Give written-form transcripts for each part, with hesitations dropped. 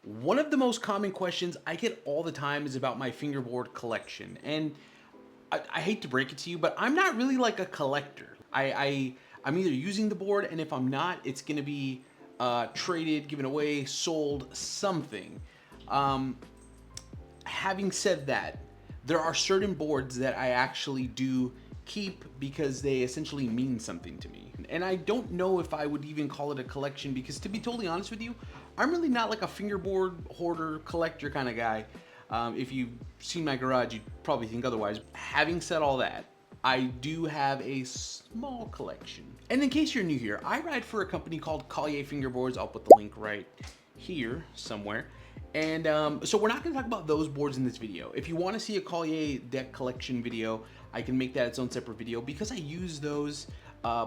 One of the most common questions I get all the time is about my fingerboard collection. And I hate to break it to you, but I'm not really like a collector. I'm either using the board, and if I'm not, it's gonna be traded, given away, sold, something. Um, Having said that, there are certain boards that I actually do keep because they essentially mean something to me. And I don't know if I would even call it a collection because, to be totally honest with you, I'm really not like a fingerboard hoarder collector kind of guy. If you've seen my garage, you'd probably think otherwise. Having said all that, I do have a small collection. And in case you're new here, I ride for a company called Collier Fingerboards. I'll put the link right here somewhere. And so we're not going to talk about those boards in this video. If you want to see a Collier deck collection video, I can make that its own separate video because I use those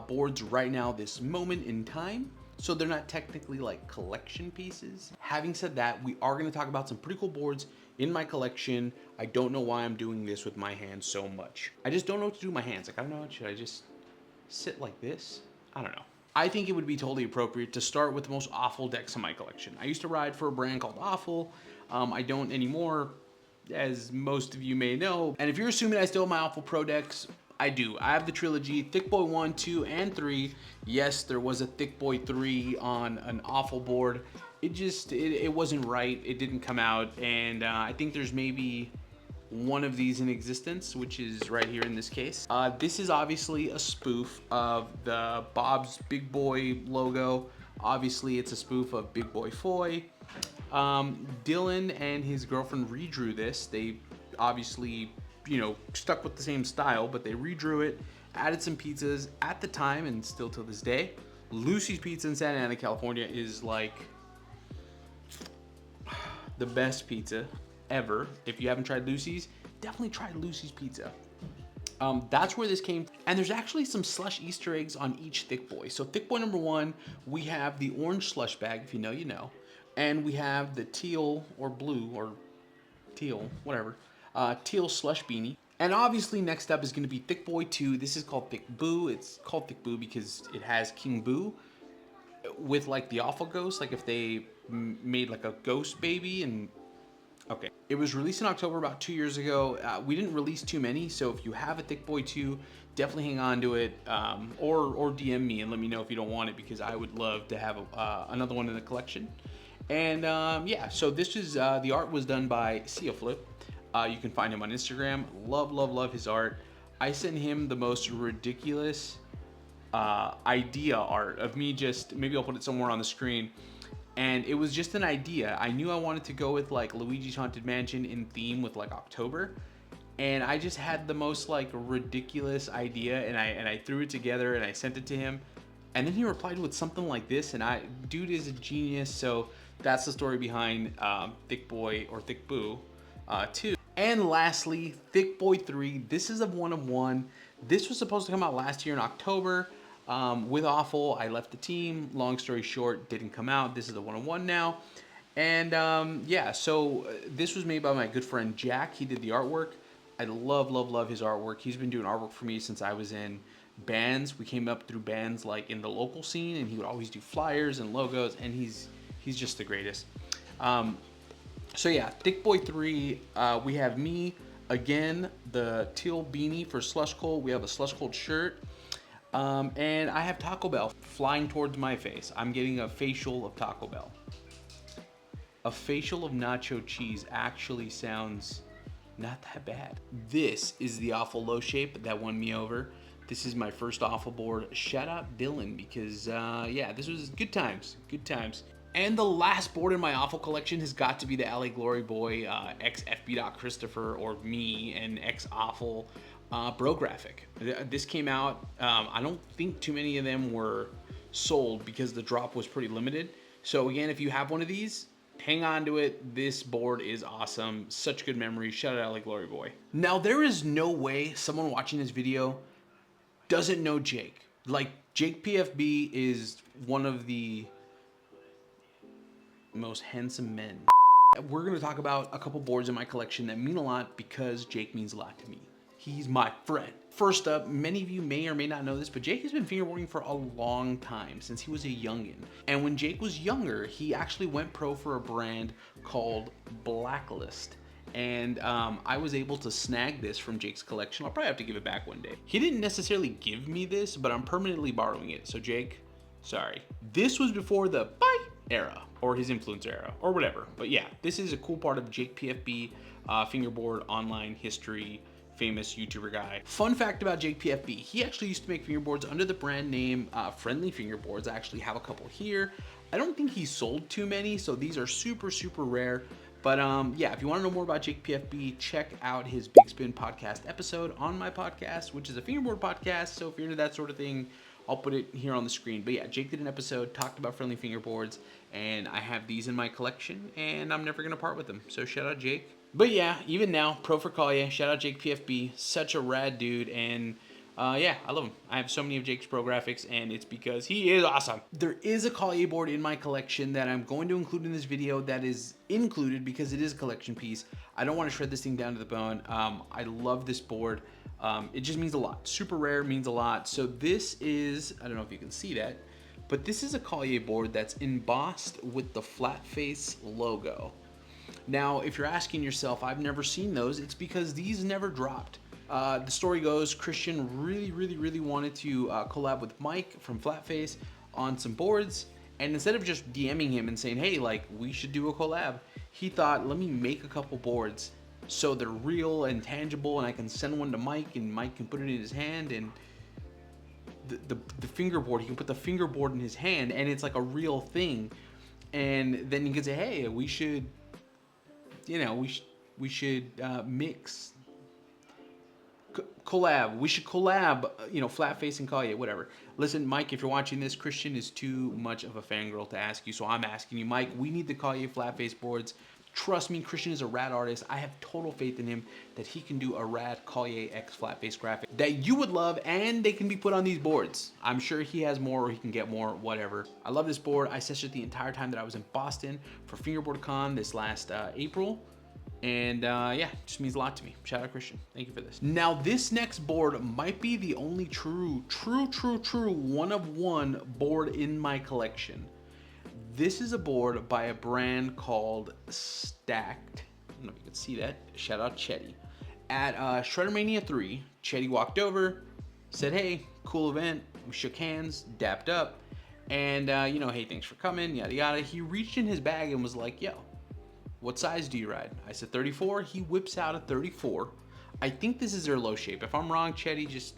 boards right now, this moment in time. So they're not technically like collection pieces. Having said that, we are going to talk about some pretty cool boards in my collection. I don't know why I'm doing this with my hands so much. I just don't know what to do with my hands. Like, I don't know, should I just sit like this? I don't know. I think it would be totally appropriate to start with the most awful decks in my collection. I used to ride for a brand called Awful. I don't anymore, as most of you may know. And if you're assuming I still have my Awful Pro decks, I do. I have the trilogy, Thick Boy 1, 2, and 3. Yes, there was a Thick Boy 3 on an Awful board. It wasn't right. It didn't come out. And I think there's maybe one of these in existence, which is right here in this case. This is obviously a spoof of the Bob's Big Boy logo. Obviously, it's a spoof of Big Boy Foy. Dylan and his girlfriend redrew this. They obviously, stuck with the same style, but they redrew it, added some pizzas at the time and still till this day. Lucy's Pizza in Santa Ana, California is like the best pizza ever. If you haven't tried Lucy's, definitely try Lucy's Pizza. That's where this came from. And there's actually some slush Easter eggs on each Thick Boy. So Thick Boy number 1, we have the orange slush bag, if you know, you know. And we have the teal or blue or teal, whatever, teal slush beanie. And obviously next up is gonna be Thick Boy 2. This is called Thick Boo. It's called Thick Boo because it has King Boo with like the awful ghost, like if they made like a ghost baby. And okay, it was released in October about 2 years ago. We didn't release too many, so if you have a Thick Boy 2, definitely hang on to it, or DM me and let me know if you don't want it because I would love to have another one in the collection. And yeah, so this is the art was done by Sea Flip. You can find him on Instagram. Love, love, love his art. I sent him the most ridiculous idea art of me. Just maybe I'll put it somewhere on the screen. And it was just an idea. I knew I wanted to go with like Luigi's Haunted Mansion in theme with like October. And I just had the most like ridiculous idea, and I threw it together and I sent it to him. And then he replied with something like this, and dude is a genius. So that's the story behind Thick Boy or Thick Boo 2. And lastly, Thick Boy 3. This is a 1 of 1. This was supposed to come out last year in October. With Awful, I left the team. Long story short, didn't come out. This is a 1 of 1 now. And yeah, so this was made by my good friend Jack. He did the artwork. I love, love, love his artwork. He's been doing artwork for me since I was in bands. We came up through bands like in the local scene, and he would always do flyers and logos, and he's just the greatest. So yeah, Thick Boy 3, we have me, again, the teal beanie for Slush Cold. We have a Slush Cold shirt. And I have Taco Bell flying towards my face. I'm getting a facial of Taco Bell. A facial of nacho cheese actually sounds not that bad. This is the Awful Low Shape that won me over. This is my first Awful board. Shout out Dylan because, yeah, this was good times, good times. And the last board in my Awful collection has got to be the LA Glory Boy, ex FB.Christopher, or me, and ex Awful Bro Graphic. This came out, I don't think too many of them were sold because the drop was pretty limited. So again, if you have one of these, hang on to it. This board is awesome. Such good memories. Shout out LA Glory Boy. Now, there is no way someone watching this video doesn't know Jake. Like, Jake PFB is one of the most handsome men. We're going to talk about a couple boards in my collection that mean a lot because Jake means a lot to me. He's my friend. First up, many of you may or may not know this, but Jake has been fingerboarding for a long time, since he was a youngin'. And when Jake was younger, he actually went pro for a brand called Blacklist. And I was able to snag this from Jake's collection. I'll probably have to give it back one day. He didn't necessarily give me this, but I'm permanently borrowing it. So Jake, sorry. This was before the bye era, or his influencer era, or whatever. But yeah, this is a cool part of Jake PFB fingerboard online history, famous YouTuber guy. Fun fact about Jake PFB, he actually used to make fingerboards under the brand name Friendly Fingerboards. I actually have a couple here. I don't think he sold too many, so these are super, super rare. But yeah, if you want to know more about Jake PFB, check out his Big Spin podcast episode on my podcast, which is a fingerboard podcast. So if you're into that sort of thing, I'll put it here on the screen. But yeah, Jake did an episode, talked about friendly fingerboards, and I have these in my collection, and I'm never going to part with them. So shout out Jake. But yeah, even now, pro for Collier, shout out Jake PFB, such a rad dude, and yeah, I love him. I have so many of Jake's pro graphics, and it's because he is awesome. There is a Collier board in my collection that I'm going to include in this video that is included because it is a collection piece. I don't want to shred this thing down to the bone. I love this board. It just means a lot. Super rare, means a lot. So this is, I don't know if you can see that, but this is a Collier board that's embossed with the Flatface logo. Now, if you're asking yourself, I've never seen those, it's because these never dropped. The story goes, Christian really wanted to collab with Mike from Flatface on some boards, and instead of just DMing him and saying, hey, like, we should do a collab, he thought, let me make a couple boards so they're real and tangible, and I can send one to Mike, and Mike can put it in his hand, and the fingerboard, he can put the fingerboard in his hand, and it's like a real thing. And then you can say, hey, we should, you know, we should mix, collab. We should collab, you know, Flatface and Collier, whatever. Listen, Mike, if you're watching this, Christian is too much of a fangirl to ask you, so I'm asking you, Mike, we need the Collier Flatface boards. Trust me, Christian is a rad artist. I have total faith in him that he can do a rad Collier X Flatface graphic that you would love, and they can be put on these boards. I'm sure he has more, or he can get more, whatever. I love this board. I sessioned the entire time that I was in Boston for Fingerboard Con this last April. And yeah, just means a lot to me. Shout out Christian. Thank you for this. Now, this next board might be the only true one-of-one board in my collection. This is a board by a brand called Stacked. I don't know if you can see that. Shout out Chetty. At Shreddermania 3, Chetty walked over, said, hey, cool event. We shook hands, dapped up, and you know, hey, thanks for coming, yada yada. He reached in his bag and was like, yo, what size do you ride? I said 34. He whips out a 34. I think this is their low shape. If I'm wrong, Chetty, just,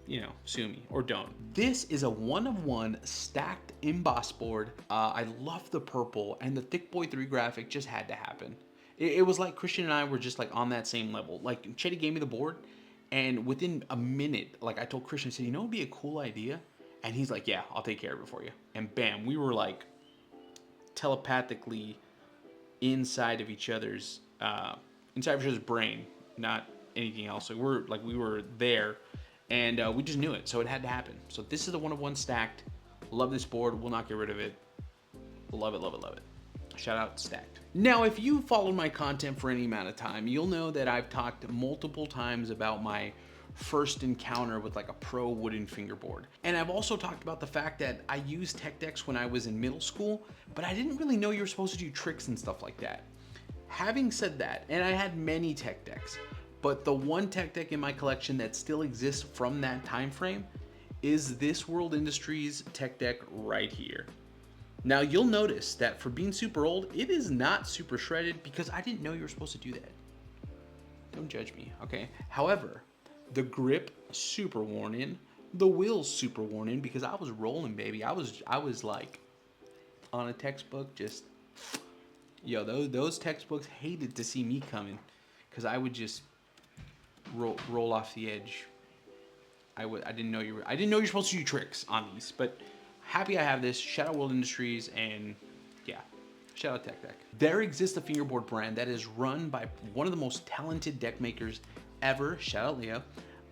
you know, sue me or don't. This is a one-of-one stacked emboss board. I love the purple, and the Thick Boy 3 graphic just had to happen. It was like Christian and I were just like on that same level. Like, Chetty gave me the board, and within a minute, like, I told Christian, I said, you know what would be a cool idea? And he's like, yeah, I'll take care of it for you. And bam, we were like telepathically inside of each other's brain, not anything else. So we were there, and we just knew it, so it had to happen. So this is the one-of-one stacked. Love this board. Will not get rid of it. Love it, love it, love it. Shout out Stacked. Now, if you followed my content for any amount of time, you'll know that I've talked multiple times about my first encounter with like a pro wooden fingerboard. And I've also talked about the fact that I used tech decks when I was in middle school, but I didn't really know you were supposed to do tricks and stuff like that. Having said that, and I had many tech decks, but the one tech deck in my collection that still exists from that time frame is this World Industries tech deck right here. Now, you'll notice that for being super old, it is not super shredded because I didn't know you were supposed to do that. Don't judge me, okay? However, the grip, super worn in. The wheels, super worn in because I was rolling, baby. I was like on a textbook, just, yo, those textbooks hated to see me coming because I would just roll off the edge. I didn't know you were supposed to do tricks on these, but happy I have this. Shout out World Industries, and yeah, shout out Tech Deck. There exists a fingerboard brand that is run by one of the most talented deck makers ever. Shout out Leo.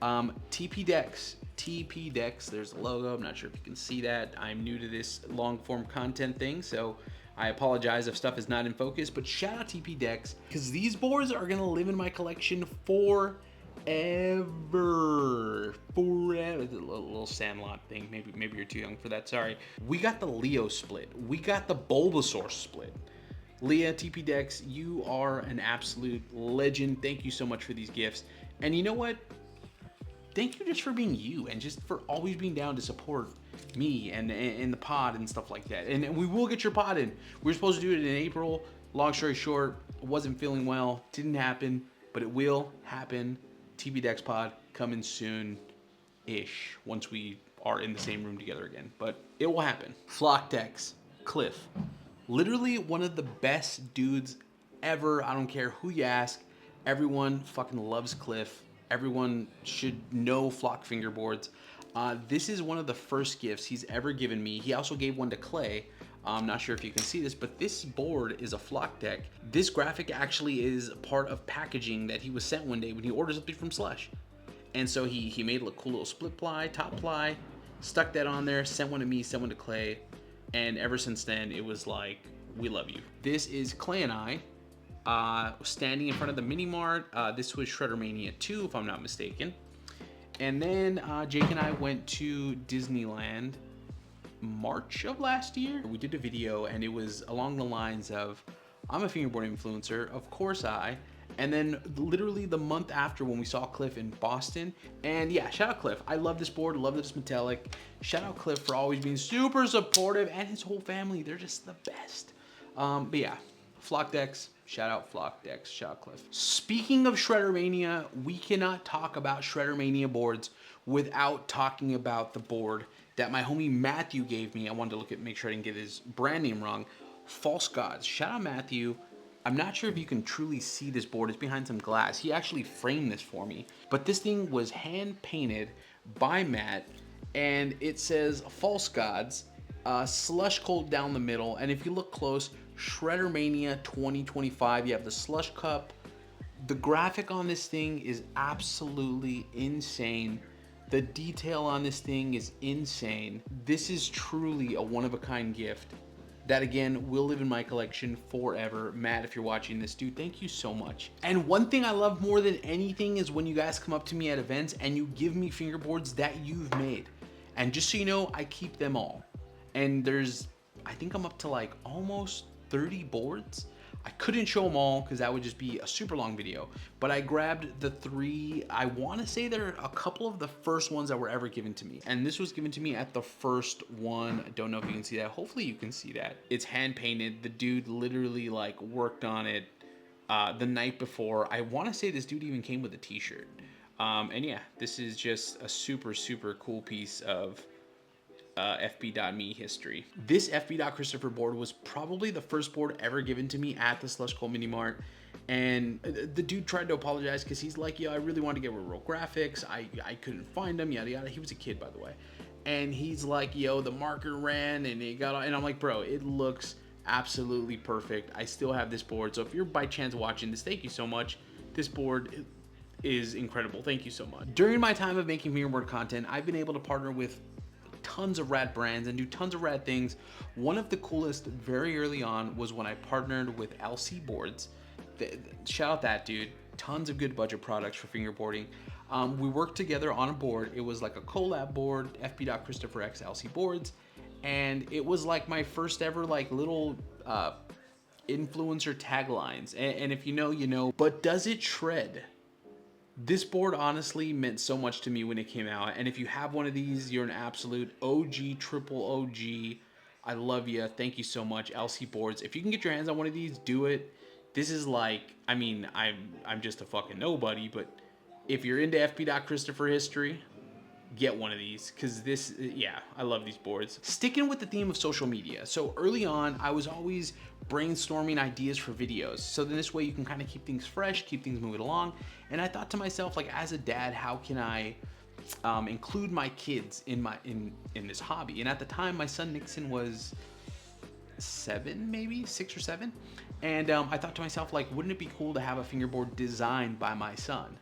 TPEX. TPEX. There's a logo. I'm not sure if you can see that. I'm new to this long form content thing, so I apologize if stuff is not in focus, but shout out TPEX because these boards are gonna live in my collection forever. forever. Forever. The little Sandlot thing. Maybe you're too young for that. Sorry. We got the Leo split. We got the Bulbasaur split. Leah, TPEX, you are an absolute legend. Thank you so much for these gifts. And you know what? Thank you just for being you and just for always being down to support me and the pod and stuff like that. And we will get your pod in. We were supposed to do it in April. Long story short, wasn't feeling well. Didn't happen, but it will happen. TPEX pod coming soon-ish once we are in the same room together again. But it will happen. Flatface, Cliff. Literally one of the best dudes ever. I don't care who you ask. Everyone fucking loves Cliff. Everyone should know Flock fingerboards. This is one of the first gifts he's ever given me. He also gave one to Clay. I'm not sure if you can see this, but this board is a Flock deck. This graphic actually is part of packaging that he was sent one day when he ordered something from Slush. And so he made a cool little split ply, top ply, stuck that on there, sent one to me, sent one to Clay. And ever since then, it was like, we love you. This is Clay and I standing in front of the mini mart. This was Shredder Mania 2, if I'm not mistaken. And then Jake and I went to Disneyland March of last year. We did a video and it was along the lines of, I'm a fingerboard influencer, of course I. And then literally the month after when we saw Cliff in Boston, and yeah, shout out Cliff. I love this board, love this metallic. Shout out Cliff for always being super supportive, and his whole family, they're just the best. But yeah, Flock decks, shout out Flock decks, shout out Cliff. Speaking of Shredder Mania, we cannot talk about Shredder Mania boards without talking about the board that my homie Matthew gave me. I wanted to look at, make sure I didn't get his brand name wrong. False Gods, shout out Matthew. I'm not sure if you can truly see this board. It's behind some glass. He actually framed this for me. But this thing was hand painted by Matt, and it says False Gods, Slush Cold down the middle. And if you look close, Shredder Mania 2025. You have the Slush Cup. The graphic on this thing is absolutely insane. The detail on this thing is insane. This is truly a one-of-a-kind gift that, again, will live in my collection forever. Matt, if you're watching this, dude, thank you so much. And one thing I love more than anything is when you guys come up to me at events and you give me fingerboards that you've made. And just so you know, I keep them all. And there's, I think I'm up to like almost 30 boards. I couldn't show them all because that would just be a super long video, but I grabbed the 3, I want to say they're a couple of the first ones that were ever given to me. And this was given to me at the first one. I don't know if you can see that. Hopefully you can see that. It's hand painted. The dude literally like worked on it the night before. I want to say this dude even came with a t-shirt. And yeah, this is just a super, super cool piece of FB.me history. This FB.Christopher board was probably the first board ever given to me at the Slush Cold Mini Mart. And the dude tried to apologize because he's like, yo, I really wanted to get real graphics. I couldn't find them, yada yada. He was a kid, by the way. And he's like, yo, the marker ran and it got, and I'm like, bro, it looks absolutely perfect. I still have this board. So if you're by chance watching this, thank you so much. This board is incredible. Thank you so much. During my time of making fingerboard content, I've been able to partner with tons of rad brands and do tons of rad things. One of the coolest very early on was when I partnered with LC Boards. Shout out that dude. Tons of good budget products for fingerboarding. We worked together on a board. It was like a collab board, FB.Christopher X LC Boards. And it was like my first ever like little influencer taglines. And if you know, you know. But does it shred? This board honestly meant so much to me when it came out, and if you have one of these, you're an absolute OG, triple OG. I love you. Thank you so much, LC Boards. If you can get your hands on one of these, do it. This is like, I mean, I'm just a fucking nobody, but if you're into FB.Christopher history, get one of these, because this, yeah, I love these boards. Sticking with the theme of social media. So early on, I was always brainstorming ideas for videos. So then this way you can kind of keep things fresh, keep things moving along. And I thought to myself, like, as a dad, how can I include my kids in this hobby? And at the time, my son Nixon was 7, maybe 6 or 7. And I thought to myself, like, wouldn't it be cool to have a fingerboard designed by my son?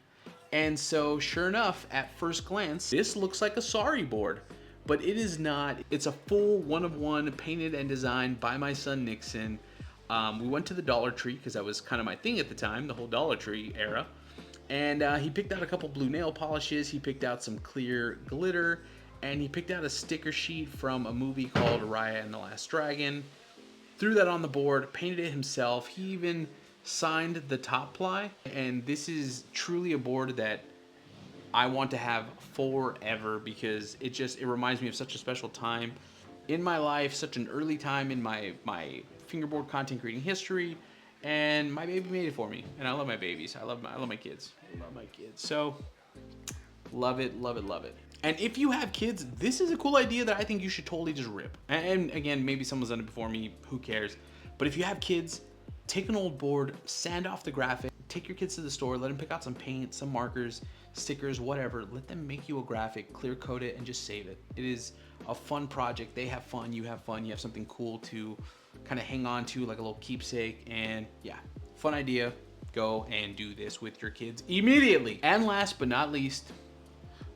And so sure enough, at first glance, this looks like a Sorry board, but it is not. It's a full one-of-one painted and designed by my son Nixon. We went to the Dollar Tree because that was kind of my thing at the time, the whole Dollar Tree era. And he picked out a couple blue nail polishes, he picked out some clear glitter, and he picked out a sticker sheet from a movie called Raya and the Last Dragon. Threw that on the board, painted it himself. He even signed the top ply, and this is truly a board that I want to have forever because it reminds me of such a special time in my life, such an early time in my fingerboard content creating history, and my baby made it for me. And I love my babies. I love my kids. I love my kids. So love it, love it, love it. And if you have kids, this is a cool idea that I think you should totally just rip. And again, maybe someone's done it before me, who cares? But if you have kids, take an old board, sand off the graphic, take your kids to the store, let them pick out some paint, some markers, stickers, whatever. Let them make you a graphic, clear coat it, and just save it. It is a fun project. They have fun, you have fun, you have something cool to kind of hang on to, like a little keepsake. And yeah, fun idea. Go and do this with your kids immediately. And last but not least,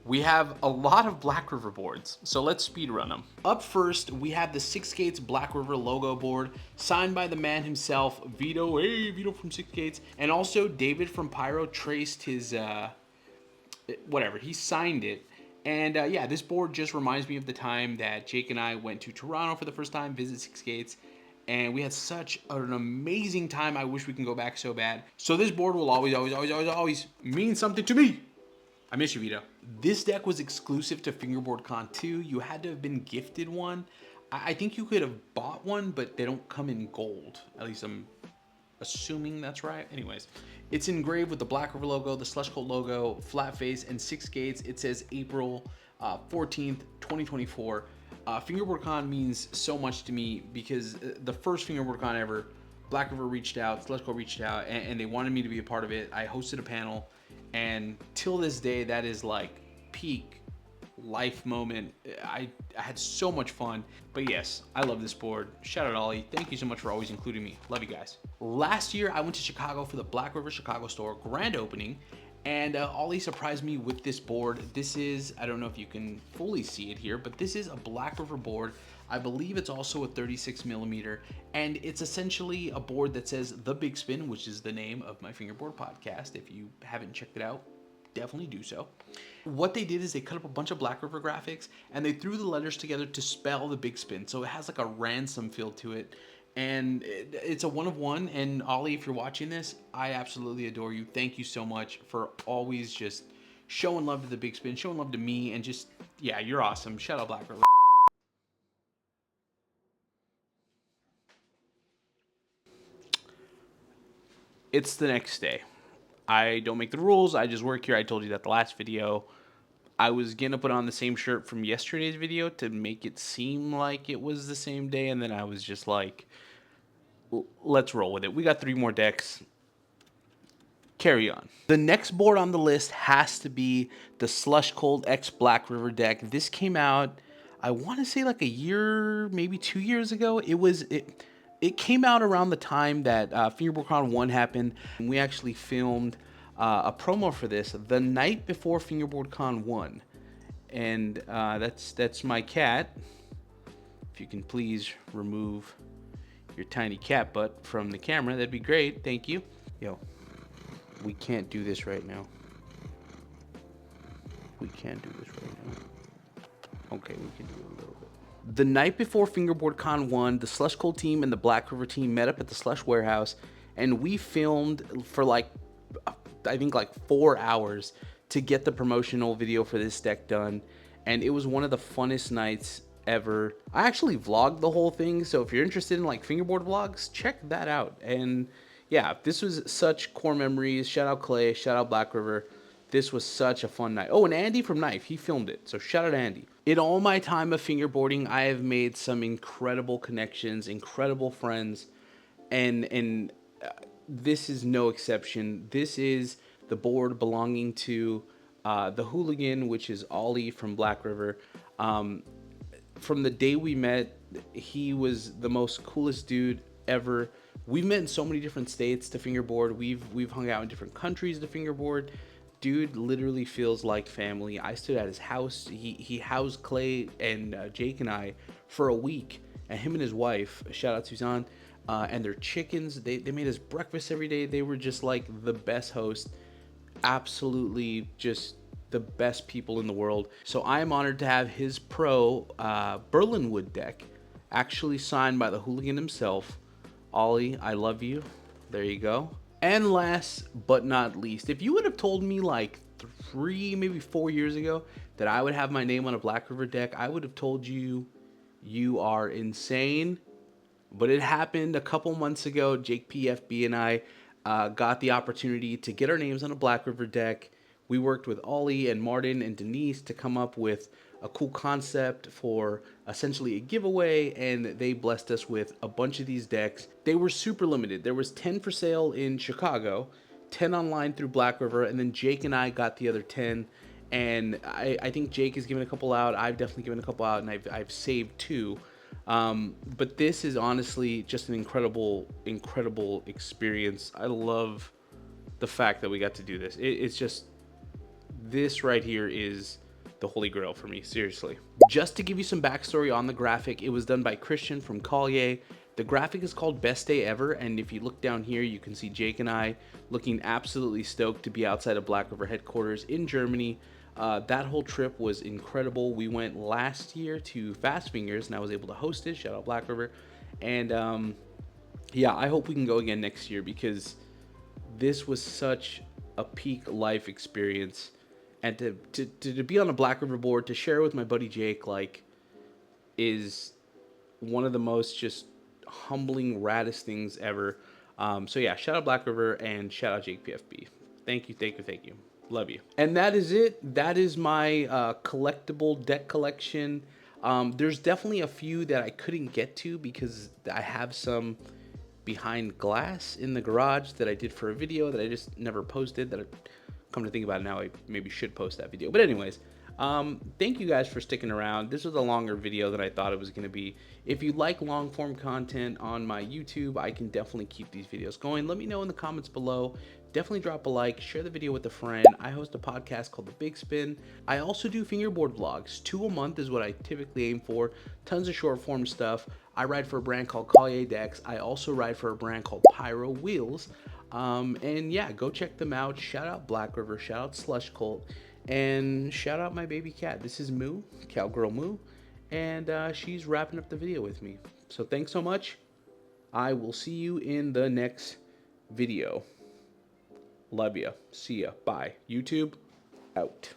we have a lot of Black River boards, so let's speed run them. Up first, we have the Six Gates Black River logo board, signed by the man himself, Vito. Hey, Vito from Six Gates. And also David from Pyro traced his, whatever, he signed it. And yeah, this board just reminds me of the time that Jake and I went to Toronto for the first time, visit Six Gates. And we had such an amazing time. I wish we can go back so bad. So this board will always mean something to me. I miss you, Vito. This deck was exclusive to Fingerboard Con 2. You had to have been gifted one. I think you could have bought one, but they don't come in gold. At least I'm assuming that's right. Anyways, it's engraved with the Black River logo, the Slush Cult logo, Flatface, and Six Gates. It says April 14th, 2024. Fingerboard Con means so much to me because the first Fingerboard Con ever, Black River reached out, Slush Cult reached out, and they wanted me to be a part of it. I hosted a panel. And till this day, that is like peak life moment. I had so much fun. But yes, I love this board. Shout out Ollie. Thank you so much for always including me. Love you guys. Last year, I went to Chicago for the Black River Chicago store grand opening. And Ollie surprised me with this board. This is, I don't know if you can fully see it here, but this is a Black River board. I believe it's also a 36 millimeter, and it's essentially a board that says The Big Spin, which is the name of my Fingerboard podcast. If you haven't checked it out, definitely do so. What they did is they cut up a bunch of Black River graphics, and they threw the letters together to spell The Big Spin. So it has like a ransom feel to it, and it's a one of one. And Ollie, if you're watching this, I absolutely adore you. Thank you so much for always just showing love to The Big Spin, showing love to me, and just, yeah, you're awesome. Shout out Black River. It's the next day. I don't make the rules. I just work here. I told you that the last video. I was going to put on the same shirt from yesterday's video to make it seem like it was the same day. And then I was just like, let's roll with it. We got 3 more decks. Carry on. The next board on the list has to be the Slush Cold X Black River deck. This came out, I want to say like a year, maybe 2 years ago. It came out around the time that Fingerboard Con 1 happened. And we actually filmed a promo for this the night before Fingerboard Con 1. And that's my cat. If you can please remove your tiny cat butt from the camera, that'd be great. Thank you. Yo, we can't do this right now. We can't do this right now. Okay, we can do it a little bit. The night before Fingerboard Con 1, the Slush Cold team and the Black River team met up at the Slush Warehouse, and we filmed for like, I think like 4 hours to get the promotional video for this deck done, and it was one of the funnest nights ever. I actually vlogged the whole thing, so if you're interested in like fingerboard vlogs, check that out. And yeah, this was such core memories. Shout out Clay, shout out Black River. This was such a fun night. Oh, and Andy from Knife, he filmed it. So shout out Andy. In all my time of fingerboarding, I have made some incredible connections, incredible friends, and this is no exception. This is the board belonging to the Hooligan, which is Ollie from Black River. From the day we met, he was the most coolest dude ever. We've met in so many different states to fingerboard. We've hung out in different countries to fingerboard. Dude literally feels like family. I stood at his house. He housed Clay and Jake and I for a week. And him and his wife, shout out Suzanne, and their chickens. They made us breakfast every day. They were just like the best host. absolutely just the best people in the world. So I am honored to have his pro Berlinwood deck actually signed by the hooligan himself. Ollie, I love you. There you go. And last but not least, if you would have told me like 3, maybe 4 years ago that I would have my name on a Black River deck, I would have told you you are insane. But it happened a couple months ago. Jake PFB and I got the opportunity to get our names on a Black River deck. We worked with Ollie and Martin and Denise to come up with a cool concept for essentially a giveaway, and they blessed us with a bunch of these decks. They were super limited. There was 10 for sale in Chicago, 10 online through Black River, and then Jake and I got the other 10. And I think Jake has given a couple out. I've definitely given a couple out, and I've saved 2. But this is honestly just an incredible experience. I love the fact that we got to do this. It's just, this right here is the holy grail for me, seriously. Just to give you some backstory on the graphic, it was done by Christian from Collier. The graphic is called Best Day Ever, and if you look down here, you can see Jake and I looking absolutely stoked to be outside of Black River headquarters in Germany. That whole trip was incredible. We went last year to Fast Fingers, and I was able to host it. Shout out Black River. And yeah, I hope we can go again next year, because this was such a peak life experience. And to be on a Black River board, to share with my buddy Jake, like, is one of the most just humbling, raddest things ever. So yeah, shout out Black River and shout out Jake PFB. Thank you. Love you. And that is it. That is my collectible deck collection. There's definitely a few that I couldn't get to because I have some behind glass in the garage that I did for a video that I just never posted. That I come to think about it now, I maybe should post that video. But anyways, thank you guys for sticking around. This was a longer video than I thought it was going to be. If you like long form content on my YouTube, I can definitely keep these videos going. Let me know in the comments below. Definitely drop a like, share the video with a friend. I host a podcast called The Big Spin. I also do fingerboard vlogs. 2 a month is what I typically aim for. Tons of short form stuff. I ride for a brand called Collier decks. I also ride for a brand called Pyro Wheels. And yeah, go check them out. Shout out Black River, shout out Slush Cult, and shout out my baby cat. This is Moo, Cowgirl Moo, and she's wrapping up the video with me. So thanks so much. I will see you in the next video. Love ya. See ya. Bye. YouTube out.